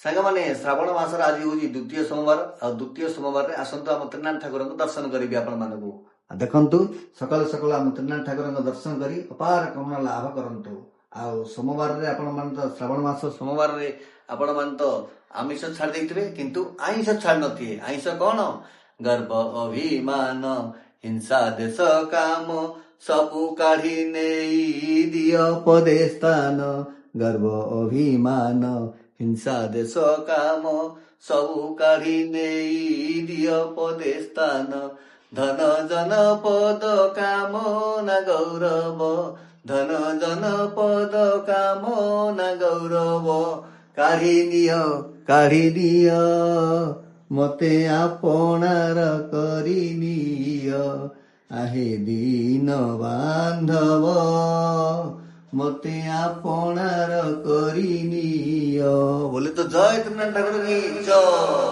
ସାଙ୍ଗମାନେ ଶ୍ରାବଣ ମାସର ଆଜି ହେଉଛି ଦ୍ୱିତୀୟ ସୋମବାର। ଆଉ ଦ୍ୱିତୀୟ ସୋମବାରରେ ଆସନ୍ତୁ ଆମ ତ୍ରିନାଥ ଠାକୁରଙ୍କୁ ଦର୍ଶନ କରିବି ଆପଣମାନଙ୍କୁ। ଦେଖନ୍ତୁ ସକାଳୁ ସକାଳୁ ଆମ ତ୍ରିନାଥ ଠାକୁରଙ୍କ ଦର୍ଶନ କରି ଅପାର କମଳ ଲାଭ କରନ୍ତୁ। ଆଉ ସୋମବାରରେ ଆପଣମାନେ ତ ଶ୍ରାବଣ ମାସ ସୋମବାରରେ ଆପଣମାନେ ତ ଆମିଷ ଛାଡ଼ି ଦେଇଥିବେ, କିନ୍ତୁ ଆଇଁଷ ଛାଡ଼ି ନଥିବେ। ଆଇଁଷ କଣ? ଗର୍ବ ଅଭିମାନ ହିଂସା ଦେଶ କାମ ସବୁ କାଢି ନେଇ ଦିଅ ପଦେ ସ୍ଥାନ। ଗର୍ବ ଅଭିମାନ ହିଂସା ଦେଶ କାମ ସବୁ କାଢି ନେଇ ଦିଅ ପଦେ ସ୍ଥାନ। ଧନ ଜନ ପଦ କାମ ନା ଗୌରବ, ଧନ ଜନ ପଦ କାମ ନା ଗୌରବ। କାଢି ନିଅ ମତେ ଆପଣାର କରିନିଅ। ଆହେ ଦୀନ ବାନ୍ଧବ ମତେ ଆପଣାର କରିନିଅ। বলে তো জয় ত্রিনাথ ঠাকুর কি জয়।